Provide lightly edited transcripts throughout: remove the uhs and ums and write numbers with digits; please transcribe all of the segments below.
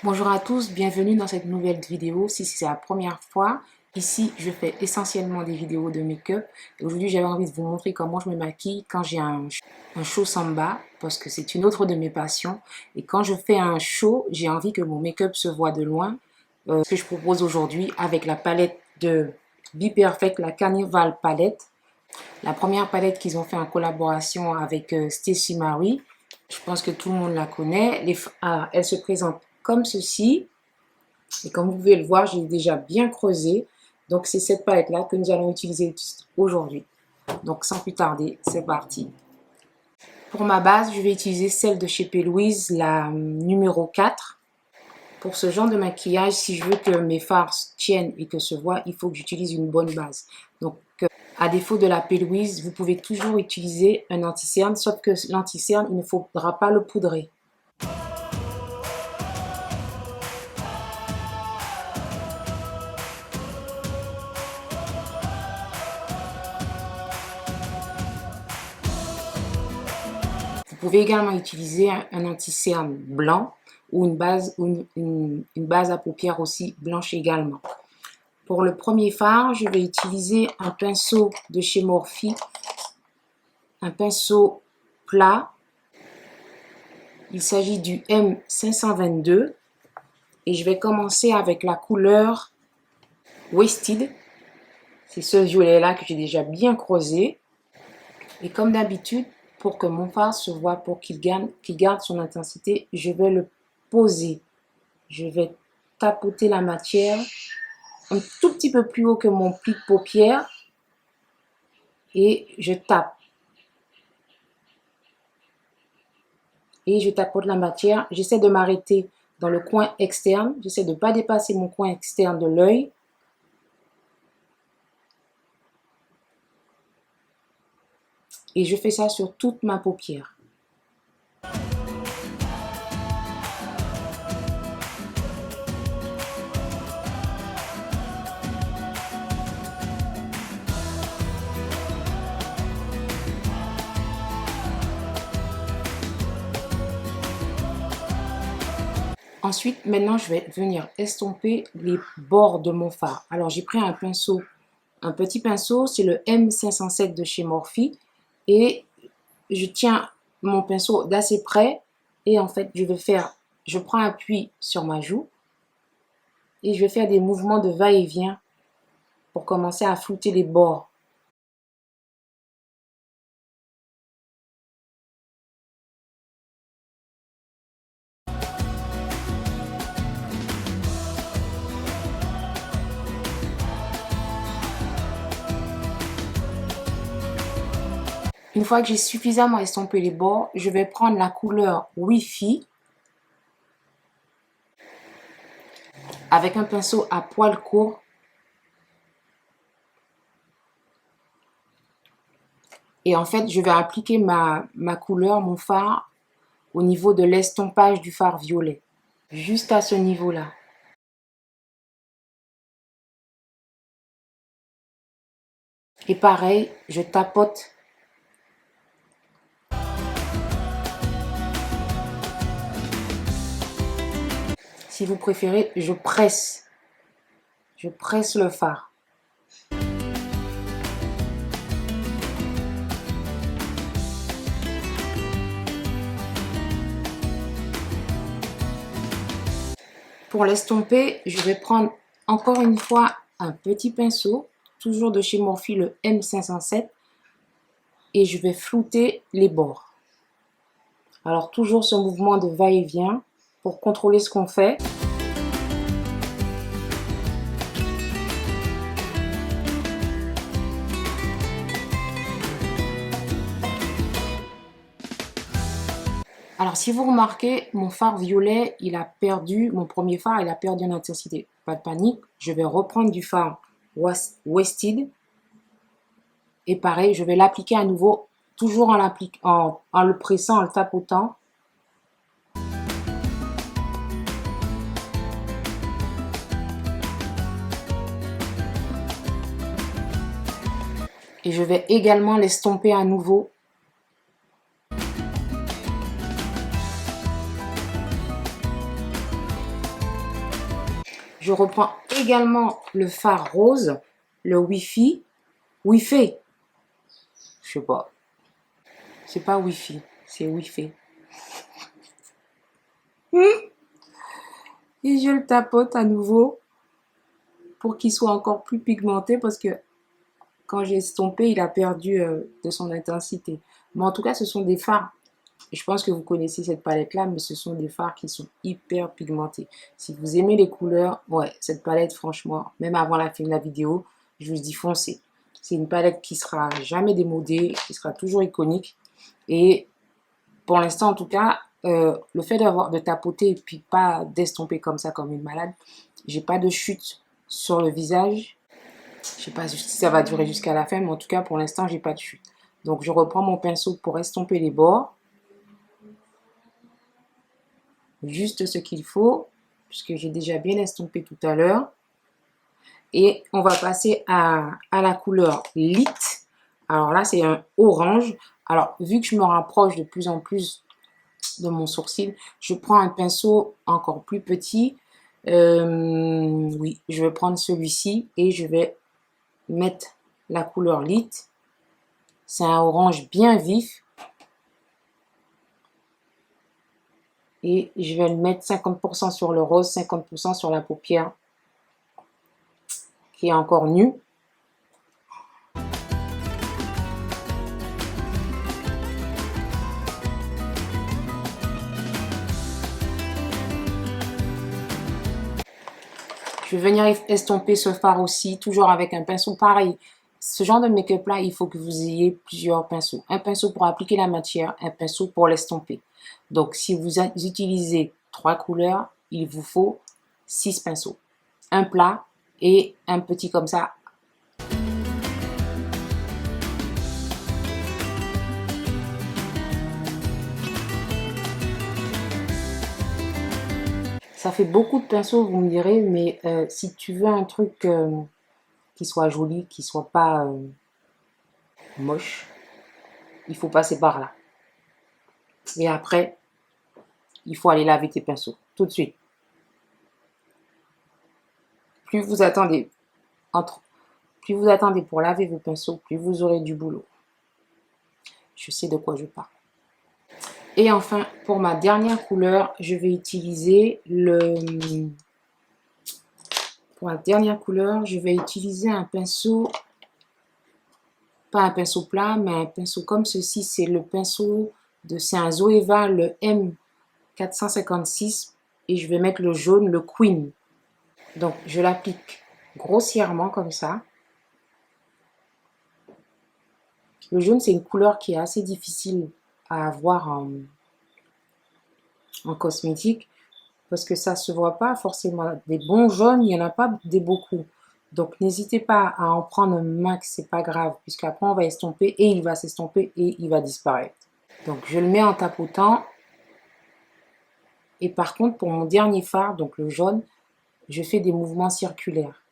Bonjour à tous, bienvenue dans cette nouvelle vidéo. Si c'est la première fois, ici je fais essentiellement des vidéos de make-up. Aujourd'hui j'avais envie de vous montrer comment je me maquille quand j'ai un show samba, parce que c'est une autre de mes passions. Et quand je fais un show, j'ai envie que mon make-up se voit de loin. Ce que je propose aujourd'hui avec la palette de Be Perfect, la Carnival palette. La première palette qu'ils ont fait en collaboration avec Stacey Marie. Je pense que tout le monde la connaît. Elle se présente comme ceci. Et comme vous pouvez le voir, j'ai déjà bien creusé. Donc, c'est cette palette-là que nous allons utiliser aujourd'hui. Donc, sans plus tarder, c'est parti. Pour ma base, je vais utiliser celle de chez P. Louise, la numéro 4. Pour ce genre de maquillage, si je veux que mes fards tiennent et que se voient, il faut que j'utilise une bonne base. Donc, à défaut de la P. Louise, vous pouvez toujours utiliser un anti-cerne, sauf que l'anti-cerne, il ne faudra pas le poudrer. Vous pouvez également utiliser un anti-cerne blanc ou une base à paupières aussi blanche également. Pour le premier fard, je vais utiliser un pinceau de chez Morphe, un pinceau plat. Il s'agit du M522 et je vais commencer avec la couleur Wasted. C'est ce violet-là que j'ai déjà bien creusé. Et comme d'habitude, pour que mon fard se voit, pour qu'il garde son intensité, je vais le poser. Je vais tapoter la matière un tout petit peu plus haut que mon pli de paupière et je tape. Et je tapote la matière. J'essaie de m'arrêter dans le coin externe. J'essaie de ne pas dépasser mon coin externe de l'œil. Et je fais ça sur toute ma paupière. Ensuite, maintenant, je vais venir estomper les bords de mon fard. Alors, j'ai pris un pinceau, un petit pinceau, c'est le M507 de chez Morphe. Et je tiens mon pinceau d'assez près et en fait, je prends appui sur ma joue et je vais faire des mouvements de va-et-vient pour commencer à flouter les bords. Une fois que j'ai suffisamment estompé les bords, je vais prendre la couleur Wi-Fi avec un pinceau à poil court et en fait, je vais appliquer ma couleur, mon fard, au niveau de l'estompage du fard violet, juste à ce niveau-là. Et pareil, je tapote. Si vous préférez, je presse le fard. Pour l'estomper, je vais prendre encore une fois un petit pinceau, toujours de chez Morphe, le M507, et je vais flouter les bords. Alors toujours ce mouvement de va-et-vient pour contrôler ce qu'on fait. Alors, si vous remarquez, mon fard violet, il a perdu, mon premier fard, il a perdu en intensité. Pas de panique, je vais reprendre du fard Wasted. Et pareil, je vais l'appliquer à nouveau, toujours en le pressant, en le tapotant. Et je vais également l'estomper à nouveau. Je reprends également le fard rose, le Wi-Fi. Wi-Fi. Je sais pas. C'est pas Wi-Fi, c'est Wi-Fi. Et je le tapote à nouveau pour qu'il soit encore plus pigmenté parce que quand j'ai estompé, il a perdu de son intensité. Mais en tout cas, ce sont des fards. Je pense que vous connaissez cette palette-là, mais ce sont des fards qui sont hyper pigmentés. Si vous aimez les couleurs, ouais, cette palette, franchement, même avant la fin de la vidéo, je vous dis foncez. C'est une palette qui sera jamais démodée, qui sera toujours iconique. Et pour l'instant, en tout cas, le fait de tapoter et puis pas d'estomper comme ça, comme une malade, j'ai pas de chute sur le visage. Je sais pas si ça va durer jusqu'à la fin, mais en tout cas, pour l'instant, j'ai pas de chute. Donc, je reprends mon pinceau pour estomper les bords. Juste ce qu'il faut, puisque j'ai déjà bien estompé tout à l'heure. Et on va passer à la couleur Lit. Alors là, c'est un orange. Alors, vu que je me rapproche de plus en plus de mon sourcil, je prends un pinceau encore plus petit. Oui, je vais prendre celui-ci et je vais mettre la couleur Lit. C'est un orange bien vif. Et je vais le mettre 50% sur le rose, 50% sur la paupière qui est encore nue. Je vais venir estomper ce fard aussi, toujours avec un pinceau pareil. Ce genre de make-up là, il faut que vous ayez plusieurs pinceaux. Un pinceau pour appliquer la matière, un pinceau pour l'estomper. Donc, si vous utilisez 3 couleurs, il vous faut 6 pinceaux. Un plat et un petit comme ça. Ça fait beaucoup de pinceaux, vous me direz, mais si tu veux un truc qui soit joli, qui soit pas moche, il faut passer par là. Et après, il faut aller laver tes pinceaux, tout de suite. Plus vous attendez pour laver vos pinceaux, plus vous aurez du boulot. Je sais de quoi je parle. Et enfin, pour ma dernière couleur, je vais utiliser Pour la dernière couleur, je vais utiliser un pinceau, pas un pinceau plat, mais un pinceau comme ceci. C'est le pinceau c'est un Zoeva, le M456. Et je vais mettre le jaune, le Queen. Donc, je l'applique grossièrement comme ça. Le jaune, c'est une couleur qui est assez difficile à avoir en cosmétique parce que ça se voit pas forcément. Des bons jaunes, il n'y en a pas des beaucoup. Donc, n'hésitez pas à en prendre un max, c'est pas grave, puisqu'après, on va estomper et il va s'estomper et il va disparaître. Donc, je le mets en tapotant. Et par contre, pour mon dernier fard, donc le jaune, je fais des mouvements circulaires.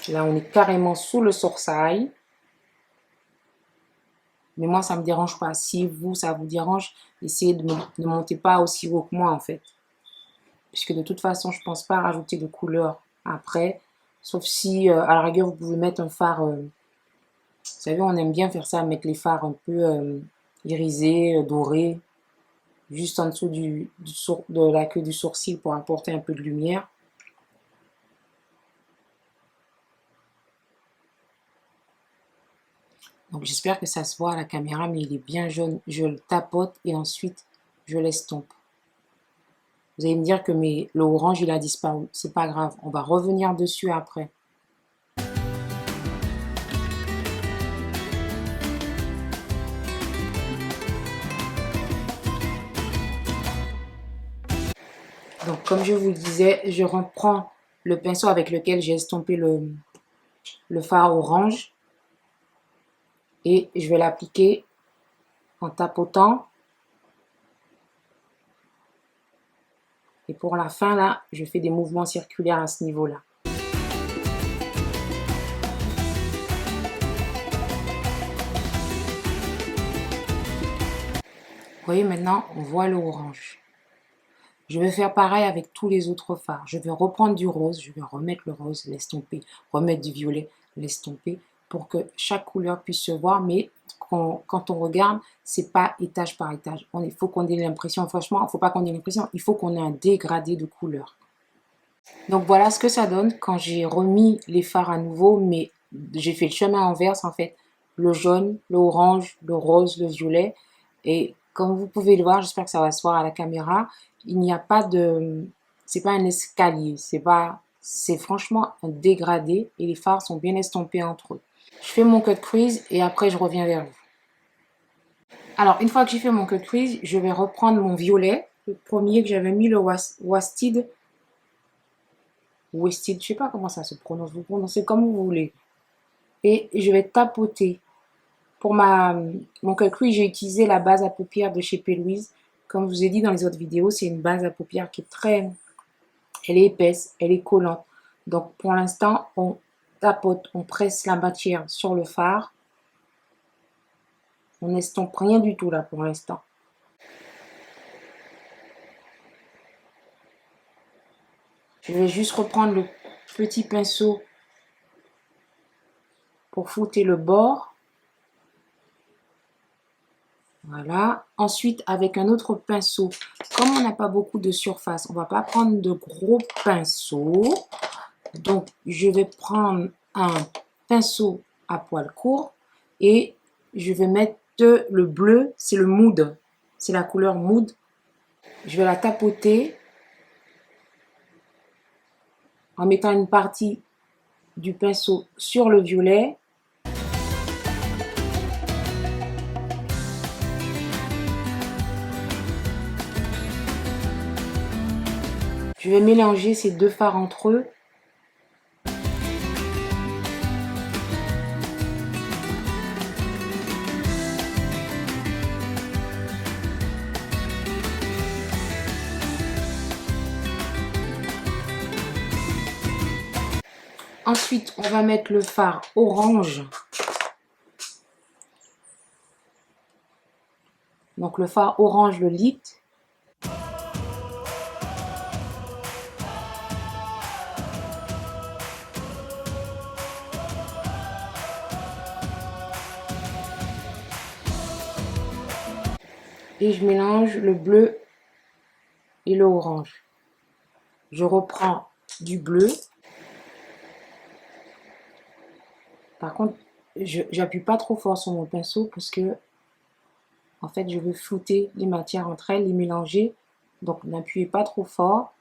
Là, on est carrément sous le sourcil. Mais moi, ça ne me dérange pas. Si vous, ça vous dérange, essayez de ne monter pas aussi haut que moi, en fait. Puisque de toute façon, je ne pense pas rajouter de couleur après. Sauf si, à la rigueur, vous pouvez mettre un fard. Vous savez, on aime bien faire ça, mettre les fards un peu irisés, dorés. Juste en dessous de la queue du sourcil pour apporter un peu de lumière. Donc j'espère que ça se voit à la caméra, mais il est bien jaune. Je le tapote et ensuite je l'estompe. Vous allez me dire que le orange il a disparu. C'est pas grave, on va revenir dessus après. Donc comme je vous le disais, je reprends le pinceau avec lequel j'ai estompé le fard orange. Et je vais l'appliquer en tapotant. Et pour la fin, là, je fais des mouvements circulaires à ce niveau-là. Vous voyez, maintenant, on voit le orange. Je vais faire pareil avec tous les autres fards. Je vais reprendre du rose, je vais remettre le rose, l'estomper, remettre du violet, l'estomper, pour que chaque couleur puisse se voir, mais quand on regarde, c'est pas étage par étage. Il faut qu'on ait l'impression, franchement, il ne faut pas qu'on ait l'impression, il faut qu'on ait un dégradé de couleurs. Donc voilà ce que ça donne quand j'ai remis les fards à nouveau, mais j'ai fait le chemin inverse en fait. Le jaune, l'orange, le rose, le violet. Et comme vous pouvez le voir, j'espère que ça va se voir à la caméra, il n'y a pas de... C'est pas un escalier, c'est franchement un dégradé et les fards sont bien estompés entre eux. Je fais mon cut crease et après je reviens vers vous. Alors, une fois que j'ai fait mon cut crease, je vais reprendre mon violet, le premier que j'avais mis, le Wasted, je sais pas comment ça se prononce, vous prononcez comme vous voulez. Et je vais tapoter. Pour mon cut crease, j'ai utilisé la base à paupières de chez P. Louise. Comme je vous ai dit dans les autres vidéos, c'est une base à paupières qui est elle est épaisse, elle est collante. Donc pour l'instant, on tapote, on presse la matière sur le fard. On n'estompe rien du tout là pour l'instant. Je vais juste reprendre le petit pinceau pour fouetter le bord. Voilà. Ensuite, avec un autre pinceau, comme on n'a pas beaucoup de surface, on ne va pas prendre de gros pinceaux. Donc, je vais prendre un pinceau à poil court et je vais mettre le bleu, c'est le Mood. C'est la couleur Mood. Je vais la tapoter en mettant une partie du pinceau sur le violet. Je vais mélanger ces deux fards entre eux. Ensuite, on va mettre le fard orange. Donc le fard orange, le lit. Et je mélange le bleu et le orange. Je reprends du bleu. Par contre, j'appuie pas trop fort sur mon pinceau parce que en fait, je veux flouter les matières entre elles, les mélanger. Donc, n'appuyez pas trop fort.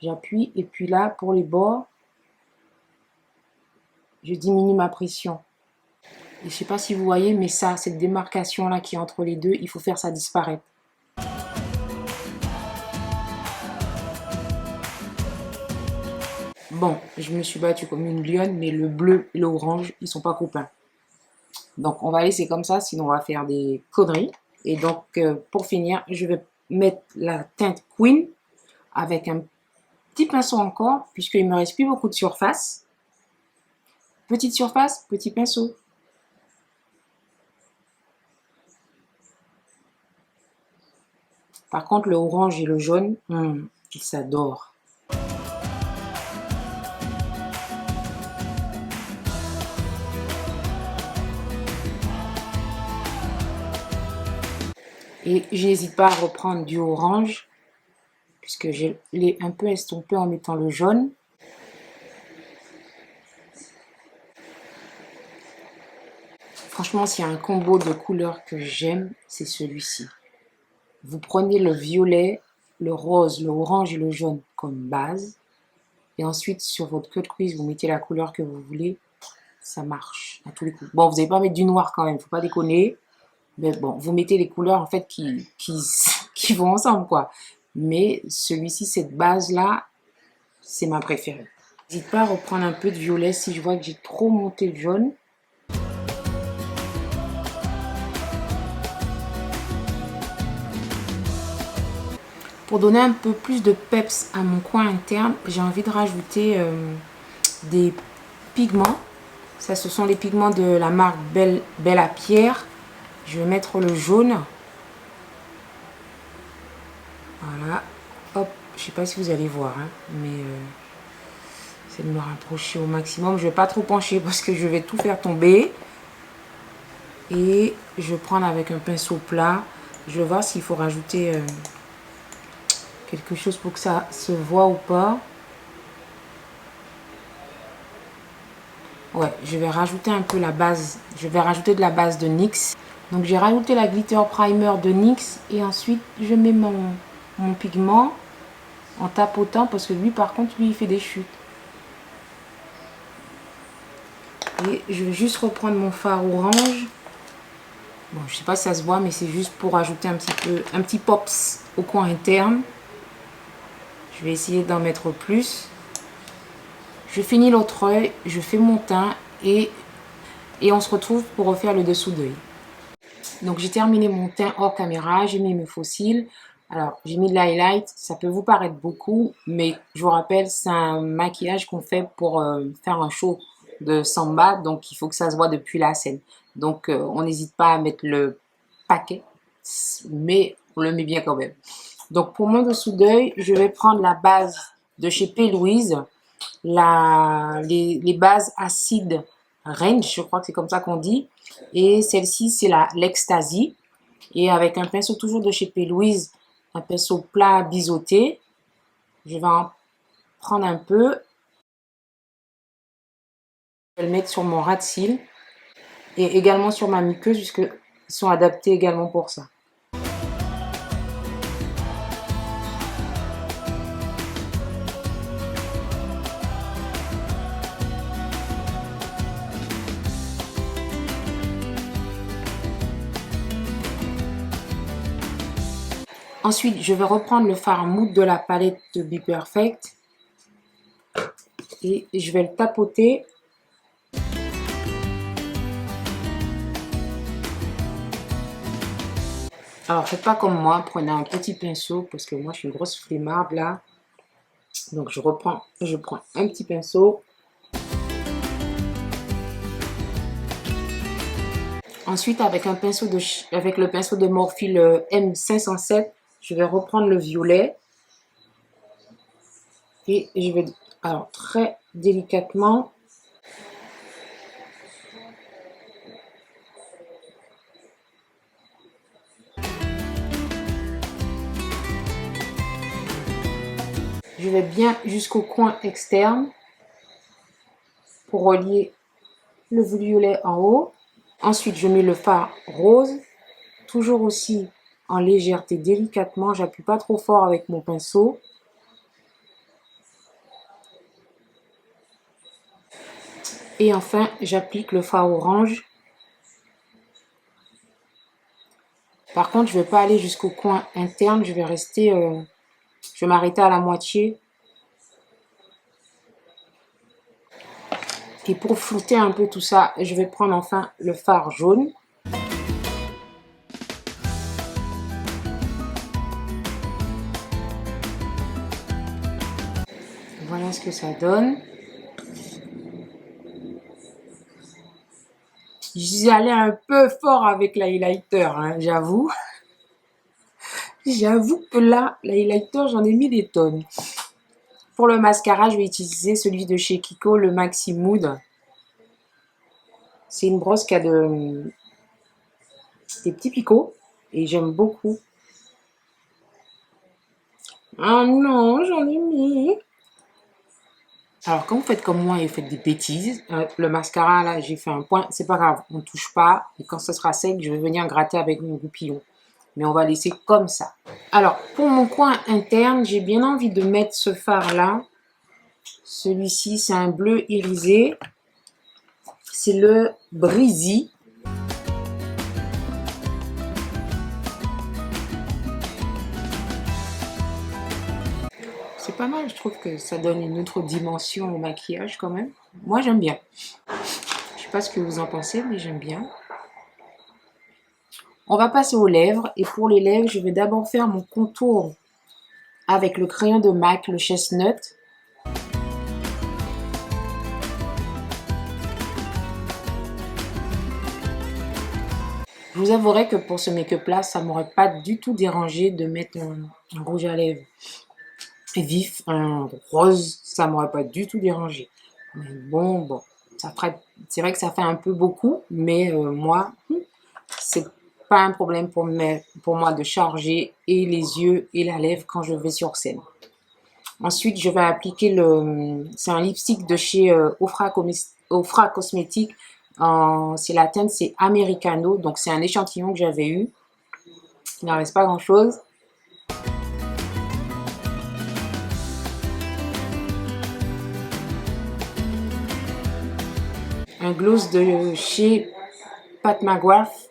J'appuie et puis là, pour les bords, je diminue ma pression. Et je sais pas si vous voyez, mais ça, cette démarcation là qui est entre les deux, il faut faire ça disparaître. Bon, je me suis battue comme une lionne, mais le bleu et l'orange, ils sont pas copains. Donc, on va laisser comme ça, sinon on va faire des conneries. Et donc, pour finir, je vais mettre la teinte Queen avec un petit pinceau encore, puisqu'il me reste plus beaucoup de surface. Petite surface, petit pinceau. Par contre, le orange et le jaune, ils s'adorent. Et je n'hésite pas à reprendre du orange, puisque je l'ai un peu estompé en mettant le jaune. Franchement, s'il y a un combo de couleurs que j'aime, c'est celui-ci. Vous prenez le violet, le rose, le orange et le jaune comme base. Et ensuite, sur votre cut crease, vous mettez la couleur que vous voulez. Ça marche à tous les coups. Bon, vous n'allez pas mettre du noir quand même, il ne faut pas déconner. Mais bon, vous mettez les couleurs en fait qui vont ensemble, quoi. Mais celui-ci, cette base-là, c'est ma préférée. N'hésite pas à reprendre un peu de violet si je vois que j'ai trop monté le jaune. Pour donner un peu plus de peps à mon coin interne, j'ai envie de rajouter des pigments. Ça, ce sont les pigments de la marque Belle à Pierre. Je vais mettre le jaune. Voilà. Hop, je sais pas si vous allez voir, hein, mais c'est de me rapprocher au maximum. Je vais pas trop pencher parce que je vais tout faire tomber. Et je vais prendre avec un pinceau plat. Je vais voir s'il faut rajouter quelque chose pour que ça se voit ou pas. Ouais, je vais rajouter un peu la base. Je vais rajouter de la base de NYX. Donc j'ai rajouté la glitter primer de NYX. Et ensuite je mets mon pigment en tapotant. Parce que lui par contre, lui il fait des chutes. Et je vais juste reprendre mon fard orange. Bon, je sais pas si ça se voit, mais c'est juste pour ajouter un petit peu, un petit pops au coin interne. Je vais essayer d'en mettre plus. Je finis l'autre œil, je fais mon teint et on se retrouve pour refaire le dessous d'œil. Donc j'ai terminé mon teint hors caméra, j'ai mis mes faux cils. Alors j'ai mis de l'highlight, ça peut vous paraître beaucoup, mais je vous rappelle, c'est un maquillage qu'on fait pour faire un show de samba, donc il faut que ça se voit depuis la scène. Donc on n'hésite pas à mettre le paquet, mais on le met bien quand même. Donc pour mon dessous d'œil, je vais prendre la base de chez P. Louise, les bases acides range, je crois que c'est comme ça qu'on dit. Et celle-ci, c'est l'Ecstasy. Et avec un pinceau toujours de chez P. Louise, un pinceau plat biseauté, je vais en prendre un peu. Je vais le mettre sur mon ras de cils et également sur ma muqueuse puisqu'ils sont adaptés également pour ça. Ensuite, je vais reprendre le fard mousse de la palette de Be Perfect et je vais le tapoter. Alors, faites pas comme moi, prenez un petit pinceau parce que moi, je suis une grosse flemmarde là. Donc, je prends un petit pinceau. Ensuite, avec le pinceau de Morphe M507, je vais reprendre le violet. Et je vais, alors très délicatement, je vais bien jusqu'au coin externe pour relier le violet en haut. Ensuite, je mets le fard rose, toujours aussi en légèreté, délicatement. J'appuie pas trop fort avec mon pinceau. Et enfin, j'applique le fard orange. Par contre, je ne vais pas aller jusqu'au coin interne. Je vais rester, je vais m'arrêter à la moitié. Et pour flouter un peu tout ça, je vais prendre enfin le fard jaune. Voilà ce que ça donne. J'y allais un peu fort avec l'highlighter, hein, j'avoue. J'avoue que là, l'highlighter, j'en ai mis des tonnes. Pour le mascara, je vais utiliser celui de chez Kiko, le Maxi Mood. C'est une brosse qui a des petits picots et j'aime beaucoup. Ah non, j'en ai mis. Alors, quand vous faites comme moi et faites des bêtises, le mascara, là, j'ai fait un point. C'est pas grave, on ne touche pas. Et quand ce sera sec, je vais venir gratter avec mon goupillon. Mais on va laisser comme ça. Alors, pour mon coin interne, j'ai bien envie de mettre ce fard-là. Celui-ci, c'est un bleu irisé. C'est le Breezy. C'est pas mal, je trouve que ça donne une autre dimension au maquillage quand même. Moi, j'aime bien. Je sais pas ce que vous en pensez, mais j'aime bien. On va passer aux lèvres. Et pour les lèvres, je vais d'abord faire mon contour avec le crayon de MAC, le Chestnut. Je vous avouerai que pour ce make-up là, ça m'aurait pas du tout dérangé de mettre un rouge à lèvres vif, un rose, ça m'aurait pas du tout dérangé. Mais bon, ça ferait, c'est vrai que ça fait un peu beaucoup, mais moi, c'est pas un problème pour moi de charger et les yeux et la lèvre quand je vais sur scène. Ensuite, je vais appliquer c'est un lipstick de chez Ofra Cosmetics. C'est la teinte, c'est Americano, donc c'est un échantillon que j'avais eu. Il n'en reste pas grand chose. Un gloss de chez Pat McGrath.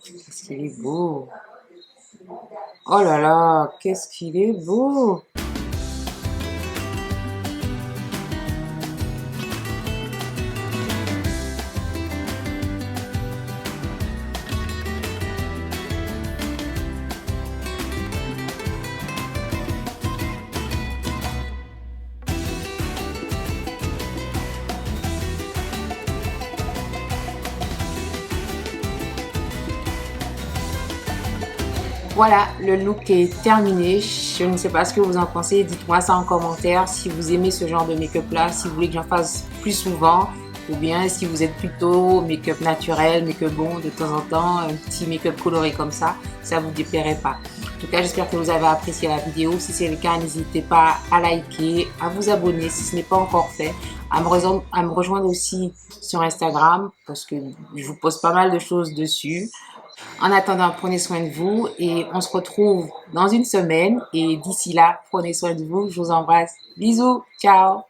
Qu'est-ce qu'il est beau! Oh là là, qu'est-ce qu'il est beau! Voilà, le look est terminé. Je ne sais pas ce que vous en pensez. Dites-moi ça en commentaire si vous aimez ce genre de make-up là, si vous voulez que j'en fasse plus souvent, ou bien si vous êtes plutôt make-up naturel, make-up bon de temps en temps, un petit make-up coloré comme ça vous déplairait pas. En tout cas, j'espère que vous avez apprécié la vidéo. Si c'est le cas, n'hésitez pas à liker, à vous abonner si ce n'est pas encore fait, à me rejoindre aussi sur Instagram parce que je vous poste pas mal de choses dessus. En attendant, prenez soin de vous et on se retrouve dans une semaine. Et d'ici là, prenez soin de vous. Je vous embrasse. Bisous. Ciao.